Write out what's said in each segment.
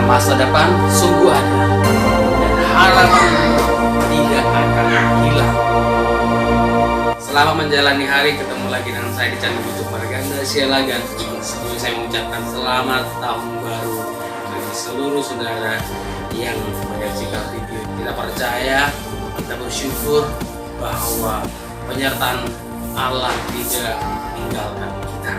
masa depan sungguh ada dan harapan tidak akan hilang. Selamat menjalani hari, ketemu lagi dengan saya di channel YouTube Marganda Sialagan. Sebelum saya mengucapkan selamat tahun baru bagi seluruh saudara yang menyaksikan video. Kita percaya, kita bersyukur bahwa penyertaan Allah tidak meninggalkan kita.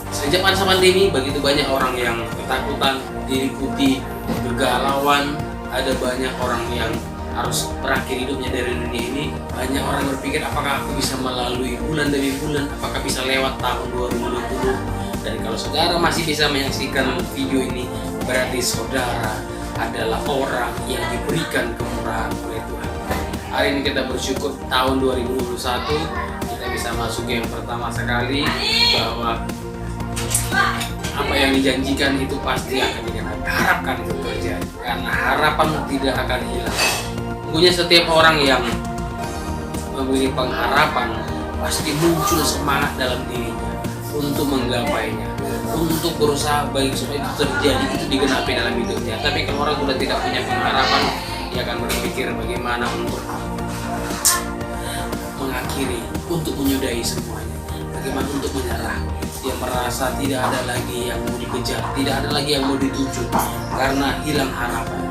Sejak masa pandemi, begitu banyak orang yang ketakutan, diikuti kegalauan. Ada banyak orang yang harus berakhir hidupnya dari dunia ini. Banyak orang berpikir, apakah aku bisa melalui bulan demi bulan, apakah bisa lewat tahun 2020. Dan kalau saudara masih bisa menyaksikan video ini, berarti saudara adalah orang yang diberikan kemurahan oleh Tuhan. Hari ini kita bersyukur tahun 2021 kita bisa masuk yang pertama sekali, bahwa apa yang dijanjikan itu pasti akan digenap. Harapkan itu terjadi, karena harapan tidak akan hilang. Punya setiap orang yang memiliki pengharapan pasti muncul semangat dalam dirinya untuk menggapainya, untuk berusaha baik supaya itu terjadi, itu digenapi dalam hidupnya. Tapi kalau orang sudah tidak punya pengharapan, dia akan berpikir bagaimana untuk mengakhiri, untuk menyudahi semuanya, bagaimana untuk menyerah. Dia merasa tidak ada lagi yang mau dikejar, tidak ada lagi yang mau dituju, karena hilang harapan.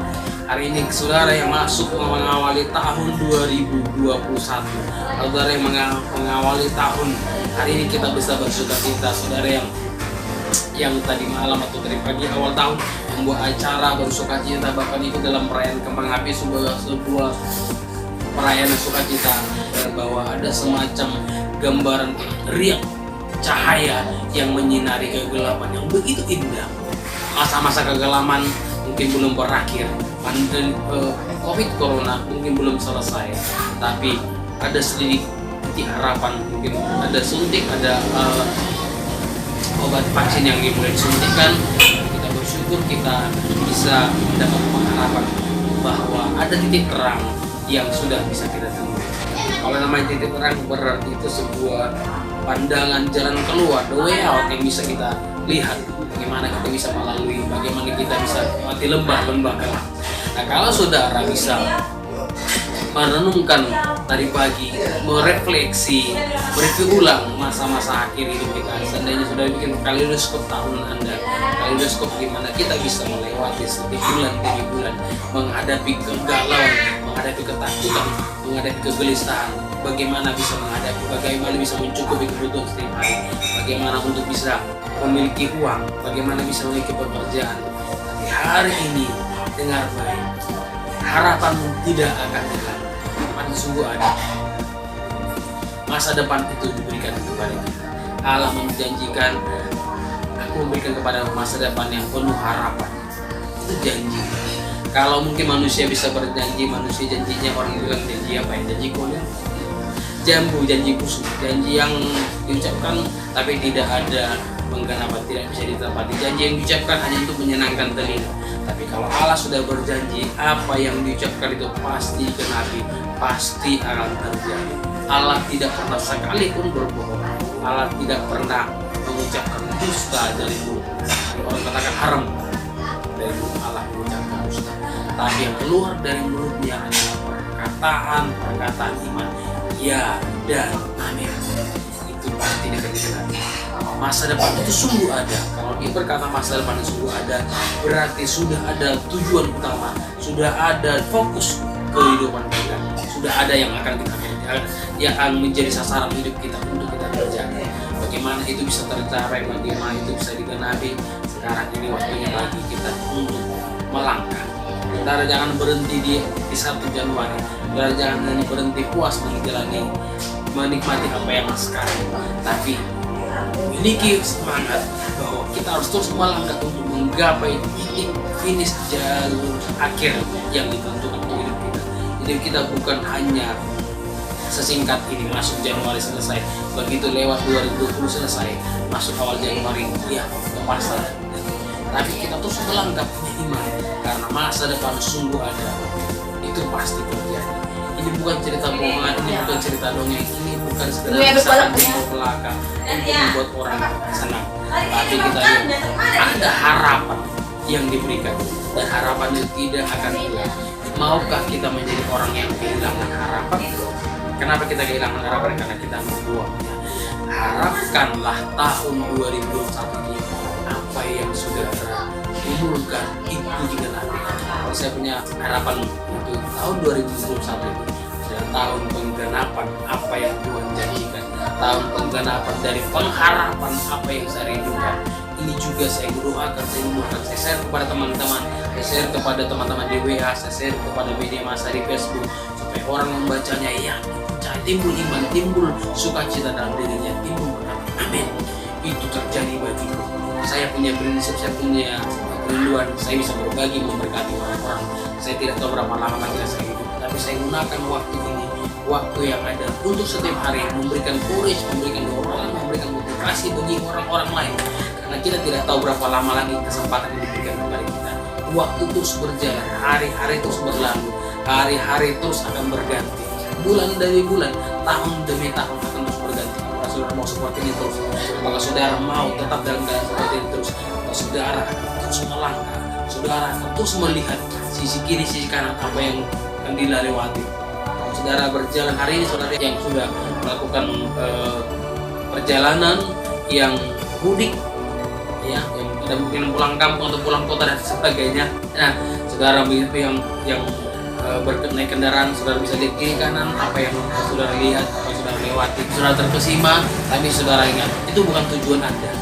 Hari ini saudara yang masuk mengawali tahun 2021, saudara yang mengawali tahun, hari ini kita bisa bersuka cita. Saudara yang tadi malam atau dari pagi awal tahun membuat acara bersuka cita, bahkan itu dalam perayaan kembang api, sebuah perayaan sukacita, bahwa ada semacam gambaran riak cahaya yang menyinari kegelapan yang begitu indah. Masa-masa kegelapan mungkin belum berakhir, pandemi COVID Corona mungkin belum selesai, tapi ada sedikit harapan. Mungkin ada suntik, ada obat vaksin yang dimulai disuntikan. Kita bersyukur kita bisa mendapat pengharapan bahwa ada titik terang yang sudah bisa kita temui. Kalau namanya titik terang, berarti itu sebuah pandangan jalan keluar, the way out yang bisa kita lihat, bagaimana kita bisa melalui, bagaimana kita bisa melewati lembah-lembah gelap. Nah, kalau saudara bisa merenungkan tadi pagi, merefleksi, mereview ulang masa-masa akhir hidup kita, seandainya sudah bikin kaleidoskop tahun Anda, kaleidoskop gimana kita bisa melewati setiap bulan demi bulan, menghadapi kegalauan, menghadapi ketakutan, menghadapi kegelisahan, bagaimana bisa menghadapi, bagaimana bisa mencukupi kebutuhan setiap hari, bagaimana untuk bisa memiliki uang, bagaimana bisa memiliki pekerjaan. Tapi hari ini dengar baik, harapan tidak akan hilang. Harapan sungguh ada. Masa depan itu diberikan kepada kita. Allah menjanjikan, aku memberikan kepada masa depan yang penuh harapan. Itu janji. Kalau mungkin manusia bisa berjanji, manusia janjinya, orang bilang janji apa ya? Janji kolam, jambu, janji kusuk, janji yang diucapkan tapi tidak ada penggenapan, tidak bisa ditepati. Janji yang diucapkan hanya untuk menyenangkan telinga. Tapi kalau Allah sudah berjanji, apa yang diucapkan itu pasti digenapi, pasti akan terjadi. Allah tidak pernah sekalipun berbohong. Allah tidak pernah mengucapkan dusta dari mulut. Orang katakan haram dari mulut Allah mengucapkan dusta. Tapi yang keluar dari mulutnya adalah perkataan iman, ya dan amin. Itu pasti akan digenapi. Masa depan itu sungguh ada. Kalau dia berkata masa depan itu sungguh ada, berarti sudah ada tujuan utama, sudah ada fokus kehidupan kita, sudah ada yang akan kita kerjakan, yang akan menjadi sasaran hidup kita untuk kita kerjakan. Bagaimana itu bisa tercapai, bagaimana itu bisa digenapi. Sekarang ini waktunya bagi kita untuk melangkah. Saudara jangan berhenti di 1 Januari. Saudara jangan berhenti puas menjalani, menikmati apa yang sekarang, tapi memiliki semangat bahwa kita harus terus melangkah untuk menggapai titik finish jalur akhir yang ditentukan untuk hidup kita. Hidup kita bukan hanya sesingkat ini, masuk Januari selesai, begitu lewat 2020 selesai, masuk awal Januari ya lepas. Tapi kita terus melangkah punya iman, karena masa depan sungguh ada. Itu pasti terjadi. Ini bukan cerita bohongan, ini bukan cerita dongeng, ini bukan sekedar kisah timur belaka untuk membuat orang senang. Tapi kita lihat ada harapan yang diberikan, dan harapan itu tidak akan hilang. Maukah kita menjadi orang yang kehilangan harapan? Kenapa kita kehilangan harapan? Karena kita membuangnya. Harapkanlah tahun 2021 ini apa yang saudara timbulkan itu digenapi. Saya punya harapan untuk tahun 2021 ini adalah tahun penggenapan apa yang Tuhan janjikan, tahun penggenapan dari pengharapan apa yang saya rindukan. Ini juga saya doakan, saya share kepada teman-teman, saya share kepada teman-teman di WA, saya share kepada media massa di Facebook, supaya orang membacanya ya timbul iman, timbul sukacita dalam dirinya, timbul berkata amin. Itu terjadi bagiku. Saya punya prinsip, saya punya kerinduan, saya bisa berbagi, memberkati orang-orang. Saya tidak tahu berapa lama lagi saya hidup, tapi saya gunakan waktu ini, waktu yang ada untuk setiap hari memberikan courage, memberikan dorongan, memberikan motivasi bagi orang-orang lain. Karena kita tidak tahu berapa lama lagi kesempatan yang diberikan kepada kita. Waktu terus berjalan, hari-hari terus berlalu, hari-hari terus akan berganti, bulan demi bulan, tahun demi tahun akan terus berganti. Kalau saudara mau seperti ini terus, maka saudara mau tetap dalam keadaan seperti ini terus, maka saudara akan terus melangkah, saudara akan terus melihat sisi kiri, sisi kanan apa yang akan dilewati. Kalau saudara berjalan hari ini, saudara yang sudah melakukan perjalanan yang mudik, ya, yang ada mungkin pulang kampung atau pulang kota dan sebagainya. Nah, saudara yang naik kendaraan, saudara bisa lihat kiri kanan apa yang saudara lihat, apa yang saudara lewati. Saudara terkesima, tapi saudara ingat itu bukan tujuan Anda.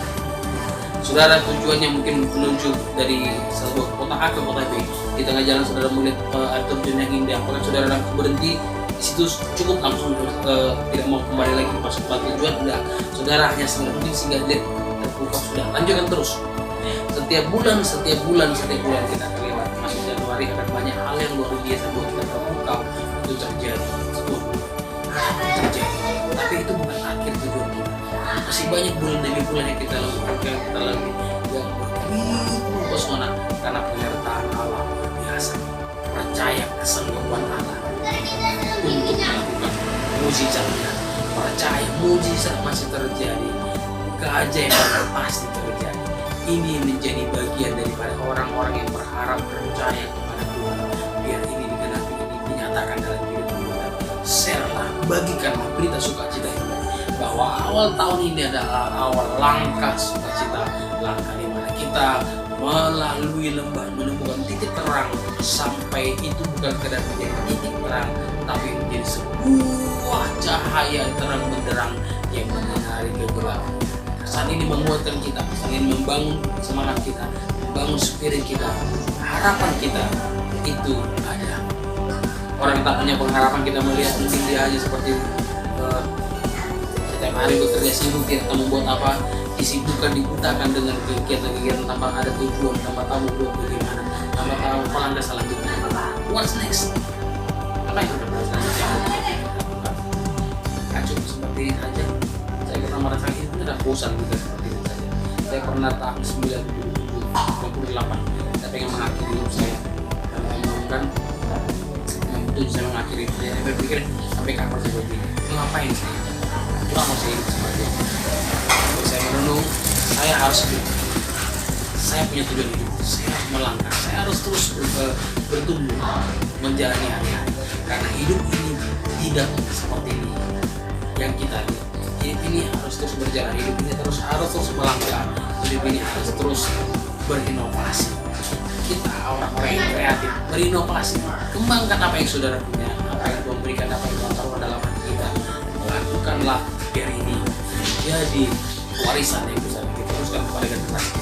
Saudara tujuannya mungkin menuju dari sebuah kota A ke kota B. Di tengah jalan saudara melihat air terjun yang indah, maka saudara langsung berhenti di situ, cukup langsung tidak mau kembali lagi masuk ke tujuan. Enggak, saudara hanya mungkin singgah lihat terbuka, sudah lanjutkan terus. Setiap bulan kita akan lewat. Masuk Januari akan banyak hal yang luar biasa buat kita terbuka. Itu terjadi, tapi itu bukan akhir tujuan kita. Masih banyak bulan demi bulan yang kita lakukan, yang begitu mempesona karena penyertaan Allah biasa. Percaya kesanggupan Allah untuk melakukan mujizatnya. Percaya mujizat masih terjadi, keajaiban pasti terjadi. Ini menjadi bagian daripada orang-orang yang berharap, percaya kepada Tuhan. Biar ini digenapi, ini dinyatakan dalam hidup kita. Share-lah, bagikanlah berita sukacita ini, bahwa awal tahun ini adalah awal langkah sukacita, langkah di mana kita melalui lembah menemukan titik terang, sampai itu bukan sekedar menjadi titik terang, tapi menjadi sebuah cahaya terang benderang yang menyinari kegelapan. Saat ini menguatkan kita, saat ini membangun semangat kita, membangun spirit kita, harapan kita itu ada. Orang yang tak punya pengharapan, kita melihat mungkin dia aja seperti setiap hari bekerja sibuk, tidak tahu membuat apa, disibukkan, dibutakan dengan kegiatan-kegiatan tanpa ada tujuan, tanpa tahu buat bagaimana, tanpa tahu apa langkah selanjutnya. What's next? Apa yang sudah selanjutnya? Kacau seperti ini aja. Saya pernah merasakan itu sudah bosan juga seperti itu saja. Saya pernah tahun 1998 saya pengen mengakhiri hidup saya, dan saya mengumumkan itu saya mengakhiri. Saya berpikir sampai kapan saya begini? Ngapain saya? Kurang mau saya hidup seperti itu. Lalu saya merenung, saya harus hidup. Saya punya tujuan hidup. Saya harus melangkah. Saya harus terus bertumbuh menjalani hari-hari. Karena hidup ini tidak seperti ini yang kita lihat. Hidup ini harus terus berjalan. Hidup ini harus terus melangkah. Hidup ini harus terus berinovasi. Kita orang-orang yang kreatif, berinovasi, kembangkan apa yang saudara punya, apa yang Tuhan berikan, apa yang Tuhan taruh dalam hati kita. Lakukanlah biar ini jadi warisan yang bisa kita teruskan kepada generasi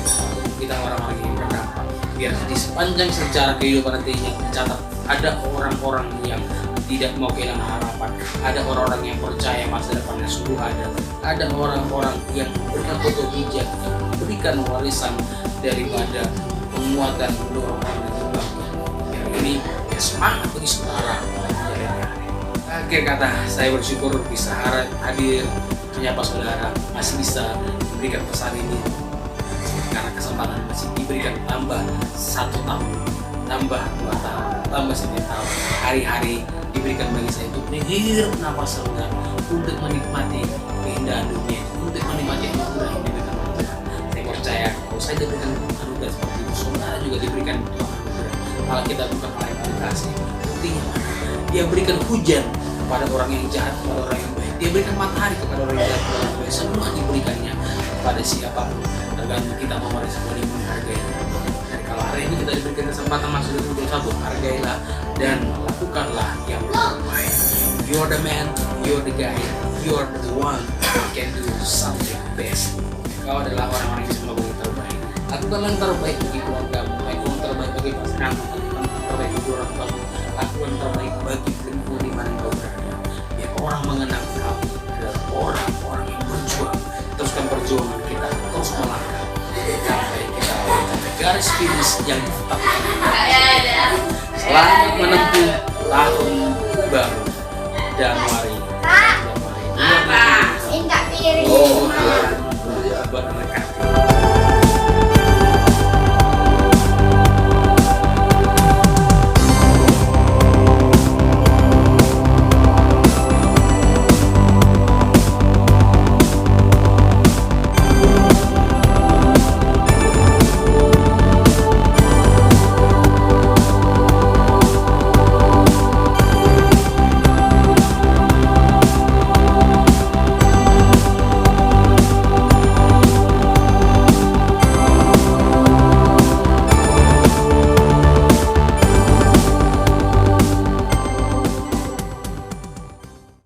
kita, orang-orang yang berdampak. Biar di sepanjang sejarah kehidupan nantinya mencatat ada orang-orang yang tidak mau kehilangan harapan, ada orang-orang yang percaya masa depannya sungguh ada orang-orang yang berkata bijak, berikan warisan daripada penguatan dorongan dan kebangkitan. Yang ini ya semangat bagi saudara. Akhir kata, saya bersyukur bisa hadir menyapa saudara, masih bisa memberikan pesan ini karena kesempatan masih diberikan tambah 1 tahun, tambah 2 tahun, tambah 9 tahun. Hari-hari diberikan bagi saya untuk menghirup nafas segar, untuk menikmati keindahan dunia, untuk menikmati anugerah yang diberikan oleh Tuhan. Saya percaya kalau saya diberikan anugerah seperti saudara juga diberikan anugerah. Malah kita bukan malah yang dikasih. Buktinya mana? Dia berikan hujan kepada orang yang jahat, kepada orang yang baik. Dia berikan matahari kepada orang yang jahat, kepada orang yang baik. Semua diberikannya kepada siapapun. Tergantung kita mau merespon dan menghargainya. Dan kalau hari ini kita diberikan kesempatan masuk ke 21, hargailah dan lakukanlah yang terbaik. You're the man, you're the guy, you're the one who can do something best. Kau adalah orang-orang yang bisa melakukan yang terbaik. Lakukanlah yang terbaik bagi keluargamu, lakukan yang terbaik bagi pasanganmu, lakukan yang terbaik bagi orang tuamu, lakukan yang terbaik bagi lingkungan di mana kau berada. Biar orang mengenal kamu adalah orang-orang yang berjuang. Teruskan perjuangan kita, terus melangkah sampai kita mencapai garis finish yang ditetapkan. Selamat menempuh tahun baru. Dan